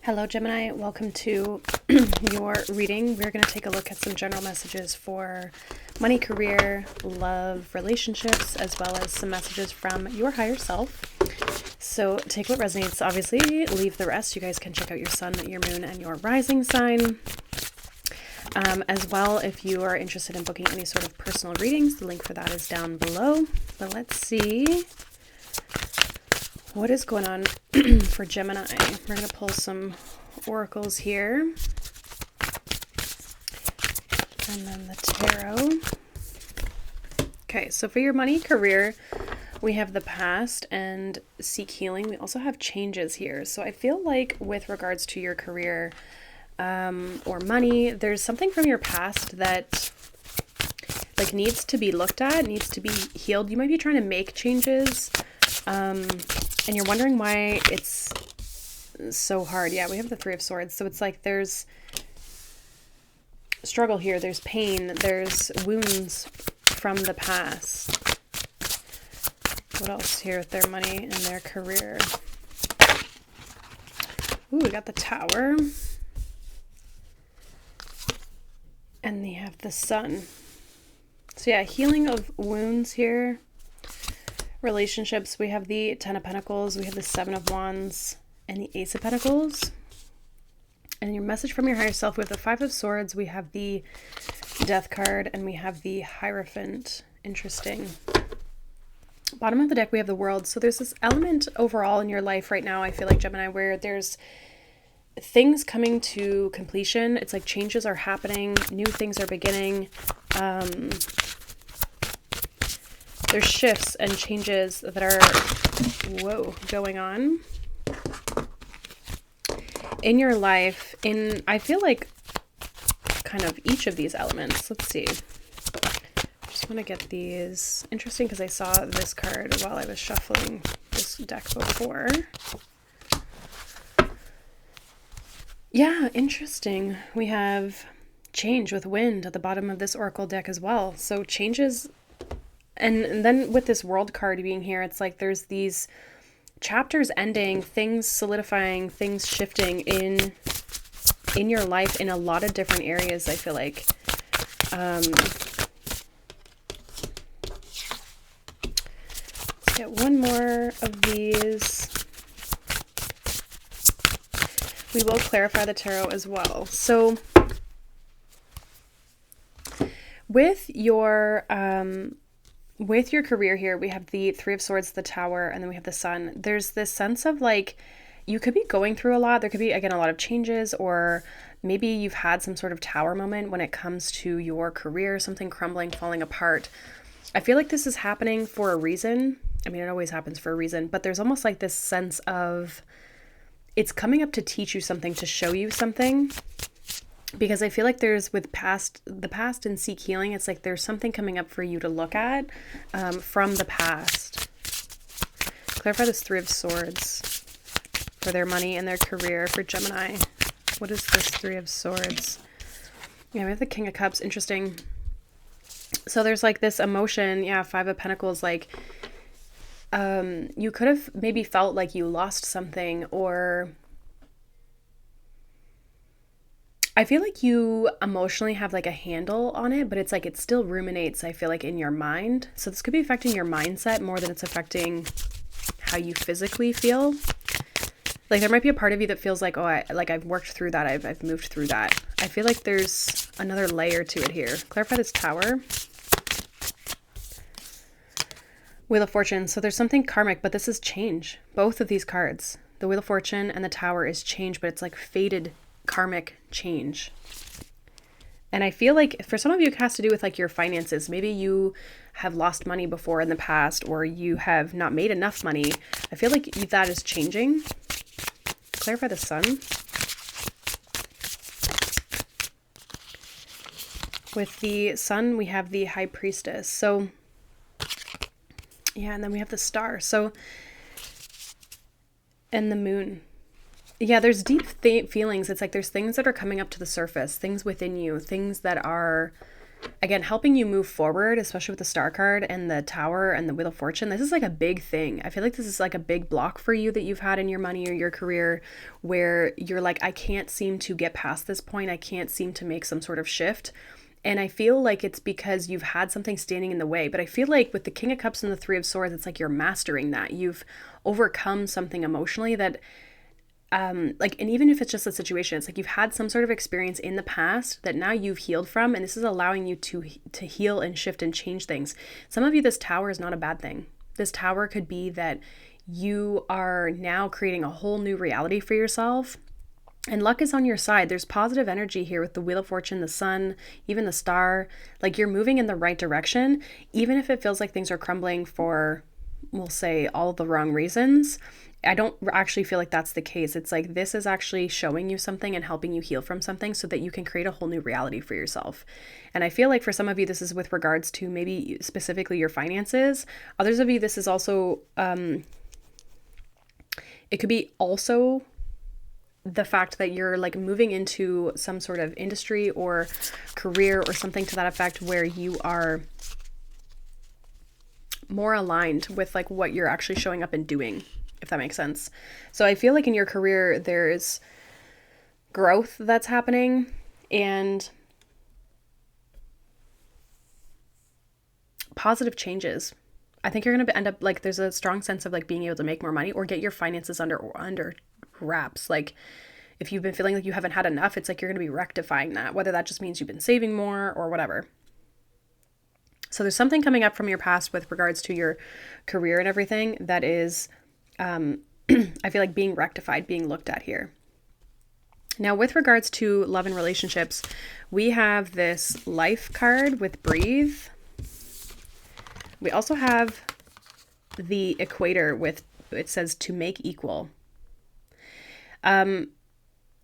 Hello, Gemini. Welcome to your reading. We're going to take a look at some general messages for money, career, love, relationships, as well as some messages from your higher self. So take what resonates, obviously. Leave the rest. You guys can check out your sun, your moon, and your rising sign. As well, if you are interested in booking any sort of personal readings, the link for that is down below. But let's see what is going on for Gemini. We're going to pull some oracles here. And then the tarot. Okay, so for your money, career, we have the past and seek healing. We also have changes here. So I feel like with regards to your career or money, there's something from your past that needs to be looked at, needs to be healed. You might be trying to make changes. And you're wondering why it's so hard. Yeah, we have the Three of Swords. So it's like there's struggle here. There's pain. There's wounds from the past. What else here with their money and their career? Ooh, we got the Tower. And they have the Sun. So yeah, healing of wounds here. Relationships, we have the Ten of Pentacles, we have the Seven of Wands, and the Ace of Pentacles. And your message from your higher self, we have the Five of Swords, we have the Death card, and we have the Hierophant. Interesting. Bottom of the deck, we have the World. So there's this element overall in your life right now, I feel like, Gemini, where there's things coming to completion. It's like changes are happening, new things are beginning. There's shifts and changes that are, going on in your life. I feel like kind of each of these elements. Let's see. Just want to get these. Interesting because I saw this card while I was shuffling this deck before. Yeah, interesting. We have change with wind at the bottom of this oracle deck as well. So changes. And then with this World card being here, it's like there's these chapters ending, things solidifying, things shifting in your life in a lot of different areas, I feel like. Let's get one more of these. We will clarify the tarot as well. So with your career here, we have the Three of Swords, the Tower, and then we have the Sun. There's this sense of like, you could be going through a lot. There could be, again, a lot of changes, or maybe you've had some sort of tower moment when it comes to your career, something crumbling, falling apart. I feel like this is happening for a reason. I mean, it always happens for a reason, but there's almost like this sense of it's coming up to teach you something, to show you something. Because I feel like there's the past and seek healing, it's like there's something coming up for you to look at from the past. Clarify this Three of Swords for their money and their career for Gemini. What is this Three of Swords? Yeah, we have the King of Cups. Interesting. So there's like this emotion. Yeah, Five of Pentacles. Like you could have maybe felt like you lost something, or I feel like you emotionally have like a handle on it, but it's like it still ruminates, I feel like, in your mind. So this could be affecting your mindset more than it's affecting how you physically feel. Like there might be a part of you that feels like, oh, I've worked through that. I've moved through that. I feel like there's another layer to it here. Clarify this Tower. Wheel of Fortune. So there's something karmic, but this is change. Both of these cards, the Wheel of Fortune and the Tower, is change, but it's like faded karmic change. And I feel like for some of you it has to do with like your finances. Maybe you have lost money before in the past, or you have not made enough money. I feel like that is changing. Clarify the Sun. With the Sun, we have the High Priestess. So yeah, and then we have the Star. So, and the Moon. Yeah, there's deep feelings. It's like there's things that are coming up to the surface, things within you, things that are again, helping you move forward, especially with the Star card and the Tower and the Wheel of Fortune. This is like a big thing. I feel like this is like a big block for you that you've had in your money or your career, where you're like, I can't seem to get past this point. I can't seem to make some sort of shift. And I feel like it's because you've had something standing in the way. But I feel like with the King of Cups and the Three of Swords, it's like you're mastering that. You've overcome something emotionally that like, and even if it's just a situation, it's like you've had some sort of experience in the past that now you've healed from, and this is allowing you to heal and shift and change things. Some of you, this Tower is not a bad thing. This Tower could be that you are now creating a whole new reality for yourself, and luck is on your side. There's positive energy here with the Wheel of Fortune, the Sun, even the Star. Like, you're moving in the right direction, even if it feels like things are crumbling for, we'll say, all the wrong reasons. I don't actually feel like that's the case. It's like this is actually showing you something and helping you heal from something so that you can create a whole new reality for yourself. And I feel like for some of you, this is with regards to maybe specifically your finances. Others of you, this is also, it could be also the fact that you're like moving into some sort of industry or career or something to that effect where you are more aligned with like what you're actually showing up and doing, if that makes sense. So I feel like in your career, there's growth that's happening and positive changes. I think you're going to end up like, there's a strong sense of like being able to make more money or get your finances under wraps. Like, if you've been feeling like you haven't had enough, it's like you're going to be rectifying that, whether that just means you've been saving more or whatever. So there's something coming up from your past with regards to your career and everything that is, I feel like being rectified, being looked at here. Now, with regards to love and relationships, we have this Life card with Breathe. We also have the Equator with, it says to make equal. And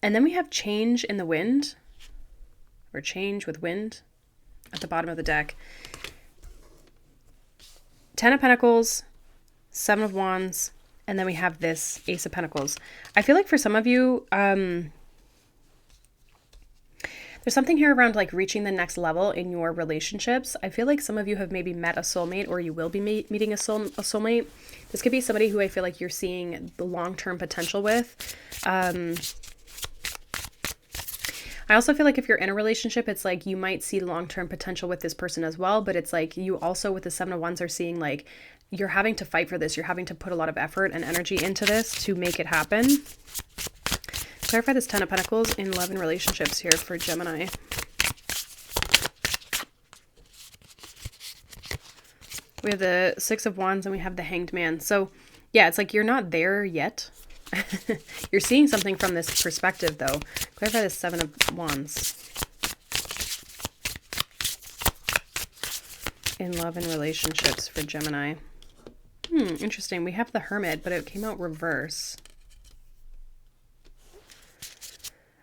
then we have Change in the Wind, or Change with Wind at the bottom of the deck. 10 of Pentacles, 7 of Wands, and then we have this Ace of Pentacles. I feel like for some of you, there's something here around like reaching the next level in your relationships. I feel like some of you have maybe met a soulmate, or you will be meeting a soulmate. This could be somebody who I feel like you're seeing the long-term potential with. I also feel like if you're in a relationship, it's like you might see long-term potential with this person as well, but it's like you also with the 7 of Wands are seeing like you're having to fight for this. You're having to put a lot of effort and energy into this to make it happen. Clarify this 10 of Pentacles in love and relationships here for Gemini. We have the 6 of Wands and we have the Hanged Man. So yeah, it's like you're not there yet. You're seeing something from this perspective though. Clarify this 7 of Wands in love and relationships for Gemini. Interesting. We have the Hermit, but it came out reverse.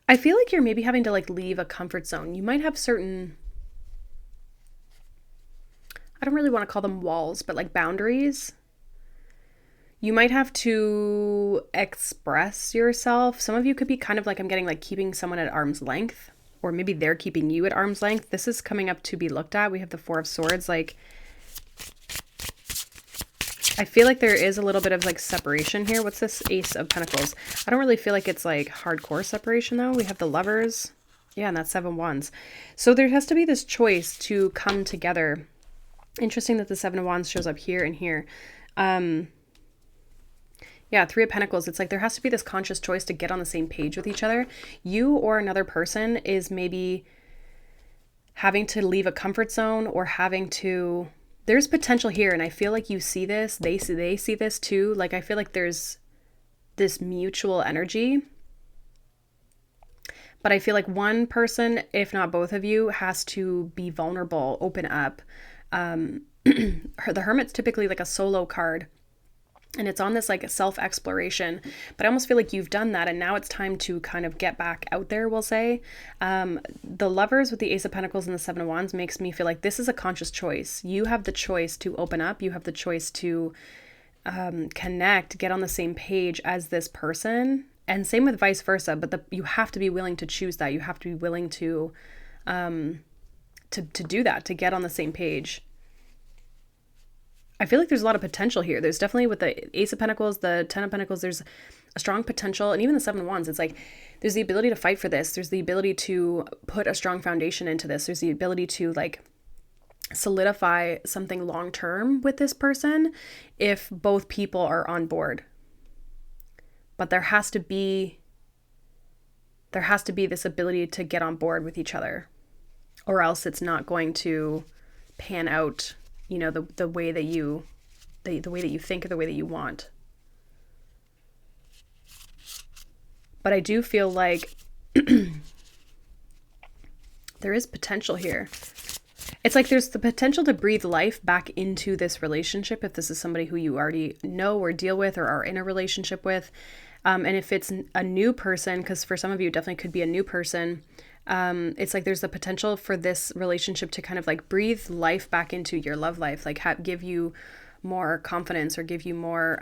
I feel like you're maybe having to like leave a comfort zone. You might have certain, I don't really want to call them walls, but like boundaries. You might have to express yourself. Some of you could be kind of like, I'm getting like keeping someone at arm's length, or maybe they're keeping you at arm's length. This is coming up to be looked at. We have the 4 of Swords. Like, I feel like there is a little bit of like separation here. What's this Ace of Pentacles? I don't really feel like it's like hardcore separation though. We have the Lovers. Yeah, and that's 7 Wands. So there has to be this choice to come together. Interesting that the 7 of Wands shows up here and here. Yeah, 3 of Pentacles. It's like there has to be this conscious choice to get on the same page with each other. You or another person is maybe having to leave a comfort zone or having to... There's potential here, and I feel like you see this. They see this too. Like, I feel like there's this mutual energy. But I feel like one person, if not both of you, has to be vulnerable, open up. The Hermit's typically like a solo card. And it's on this like self-exploration, but I almost feel like you've done that and now it's time to kind of get back out there, we'll say. The Lovers with the Ace of Pentacles and the 7 of Wands makes me feel like this is a conscious choice. You have the choice to open up. You have the choice to connect, get on the same page as this person. And same with vice versa, but you have to be willing to choose that. You have to be willing to to do that, to get on the same page. I feel like there's a lot of potential here. There's definitely, with the Ace of Pentacles, the Ten of Pentacles, there's a strong potential. And even the Seven of Wands, it's like there's the ability to fight for this. There's the ability to put a strong foundation into this. There's the ability to like solidify something long term with this person if both people are on board. But there has to be this ability to get on board with each other, or else it's not going to pan out, you know, the way that you think, or the way that you want. But I do feel like there is potential here. It's like there's the potential to breathe life back into this relationship if this is somebody who you already know or deal with or are in a relationship with. And if it's a new person, because for some of you it definitely could be a new person, it's like there's the potential for this relationship to kind of like breathe life back into your love life, like give you more confidence, or give you more...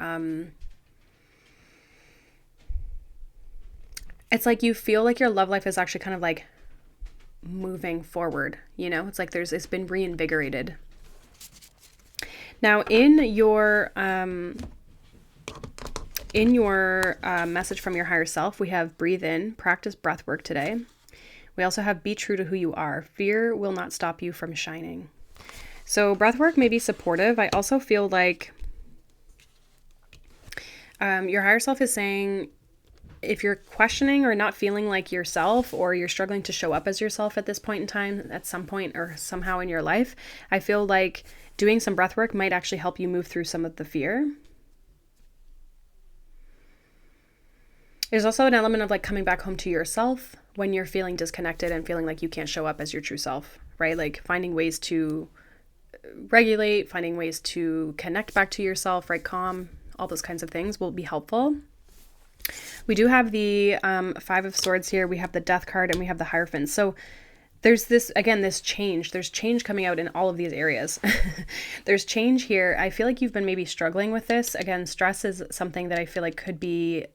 it's like you feel like your love life is actually kind of like moving forward, you know? It's like it's been reinvigorated. Now in your message from your higher self, we have breathe in, practice breath work today. We also have be true to who you are. Fear will not stop you from shining. So breath work may be supportive. I also feel like your higher self is saying, if you're questioning or not feeling like yourself, or you're struggling to show up as yourself at this point in time, at some point or somehow in your life, I feel like doing some breath work might actually help you move through some of the fear. There's also an element of like coming back home to yourself when you're feeling disconnected and feeling like you can't show up as your true self, right? Like finding ways to regulate, finding ways to connect back to yourself, right? Calm, all those kinds of things will be helpful. We do have the Five of Swords here. We have the Death card, and we have the Hierophant. So there's this, again, this change. There's change coming out in all of these areas. There's change here. I feel like you've been maybe struggling with this. Again, stress is something that I feel like could be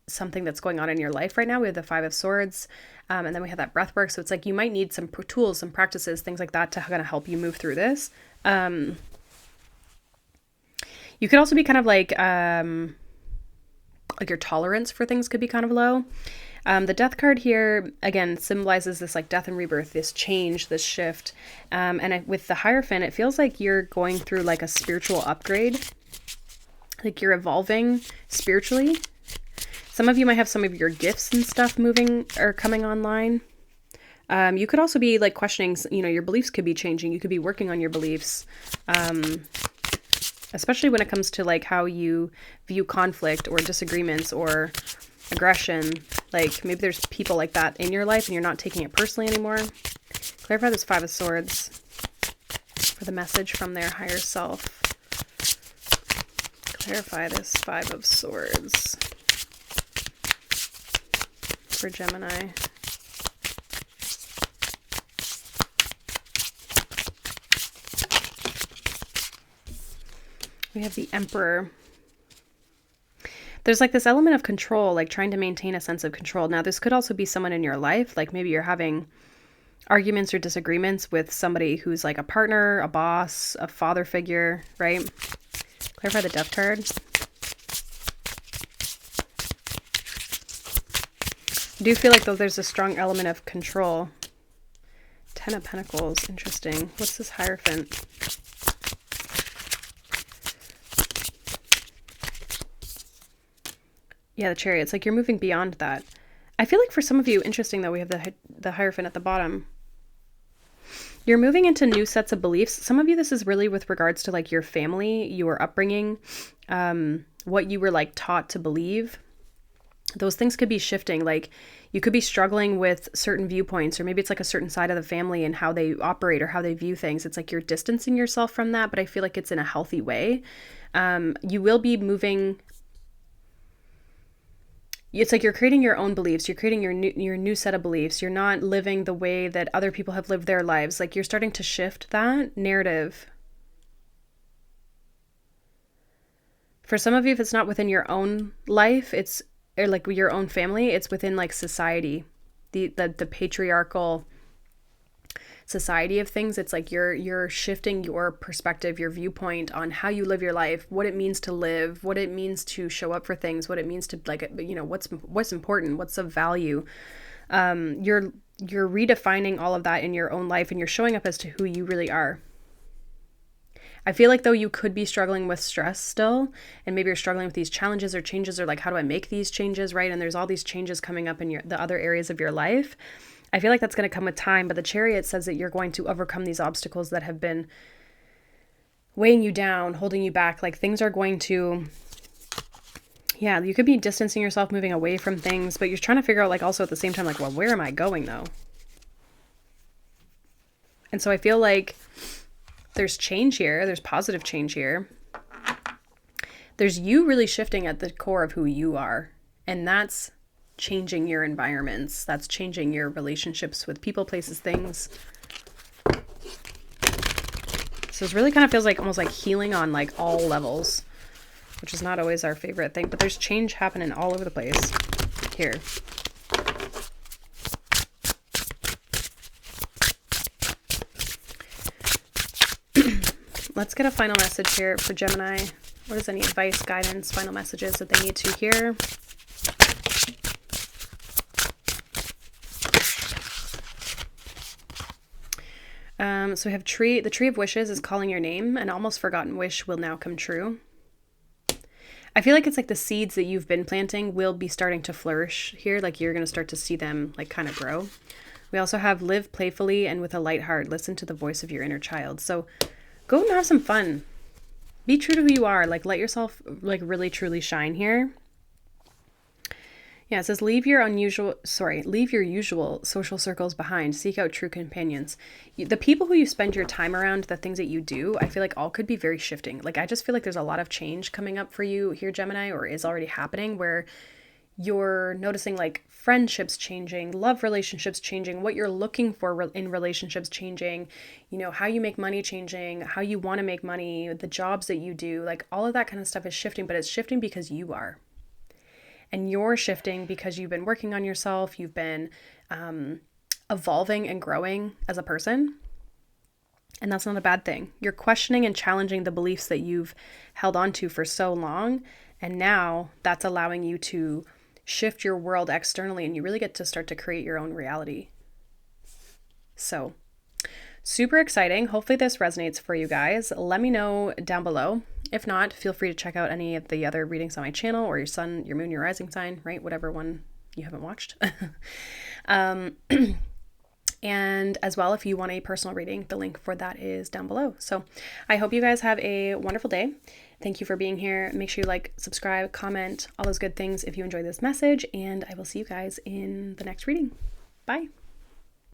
something that's going on in your life right now. We have the Five of Swords, and then we have that breath work. So it's like you might need some tools, some practices, things like that to kind of help you move through this. You could also be kind of like your tolerance for things could be kind of low. The Death card here, again, symbolizes this like death and rebirth, this change, this shift. With the Hierophant, it feels like you're going through like a spiritual upgrade. Like you're evolving spiritually. Some of you might have some of your gifts and stuff moving or coming online. You could also be like questioning, you know, your beliefs could be changing. You could be working on your beliefs. Especially when it comes to like how you view conflict or disagreements or aggression. Like maybe there's people like that in your life and you're not taking it personally anymore. Clarify this Five of Swords for the message from their higher self. Clarify this Five of Swords for Gemini. We have the Emperor. There's like this element of control, like trying to maintain a sense of control. Now, this could also be someone in your life. Like maybe you're having arguments or disagreements with somebody who's like a partner, a boss, a father figure, right? Clarify the Death card. I do feel like though there's a strong element of control. Ten of Pentacles. Interesting. What's this Hierophant? Yeah, the Chariot. It's like you're moving beyond that. I feel like for some of you, interesting though, we have the Hierophant at the bottom. You're moving into new sets of beliefs. Some of you, this is really with regards to like your family, your upbringing, what you were like taught to believe. Those things could be shifting. Like you could be struggling with certain viewpoints, or maybe it's like a certain side of the family and how they operate or how they view things. It's like you're distancing yourself from that, but I feel like it's in a healthy way. You will be moving. It's like you're creating your own beliefs. You're creating your new set of beliefs. You're not living the way that other people have lived their lives. Like you're starting to shift that narrative. For some of you, if it's not within your own life, it's or like your own family, it's within like society, the patriarchal society of things. It's like you're shifting your perspective, your viewpoint on how you live your life, what it means to live, what it means to show up for things, what it means to, like, you know, what's important, what's of value. You're redefining all of that in your own life, and you're showing up as to who you really are. I feel like though you could be struggling with stress still, and maybe you're struggling with these challenges or changes, or like, how do I make these changes, right? And there's all these changes coming up in the other areas of your life. I feel like that's going to come with time, but the Chariot says that you're going to overcome these obstacles that have been weighing you down, holding you back. Like, things are going to, yeah, you could be distancing yourself, moving away from things, but you're trying to figure out, like, also at the same time, like, well, where am I going though? And so I feel like there's change here. There's positive change here. There's you really shifting at the core of who you are. And that's changing your environments. That's changing your relationships with people, places, things. So it really kind of feels like almost like healing on like all levels, which is not always our favorite thing, but there's change happening all over the place here. Let's get a final message here for Gemini. What is any advice, guidance, final messages that they need to hear? So we have the tree of wishes is calling your name. An almost forgotten wish will now come true. I feel like it's like the seeds that you've been planting will be starting to flourish here. Like, you're going to start to see them like kind of grow. We also have live playfully and with a light heart. Listen to the voice of your inner child. So go and have some fun. Be true to who you are. Like, let yourself like really truly shine here. Yeah, it says leave your usual social circles behind. Seek out true companions. The people who you spend your time around, the things that you do, I feel like all could be very shifting. Like, I just feel like there's a lot of change coming up for you here, Gemini, or is already happening, where you're noticing like friendships changing, love relationships changing, what you're looking for in relationships changing, you know, how you make money changing, how you want to make money, the jobs that you do, like all of that kind of stuff is shifting, but it's shifting because you are. And you're shifting because you've been working on yourself, you've been evolving and growing as a person. And that's not a bad thing. You're questioning and challenging the beliefs that you've held on to for so long. And now that's allowing you to shift your world externally, and you really get to start to create your own reality. So super exciting. Hopefully this resonates for you guys. Let me know down below. If not, feel free to check out any of the other readings on my channel, or your sun, your moon, your rising sign, right? Whatever one you haven't watched. And as well, if you want a personal reading, the link for that is down below. So I hope you guys have a wonderful day. Thank you for being here. Make sure you like, subscribe, comment, all those good things if you enjoyed this message, and I will see you guys in the next reading. Bye.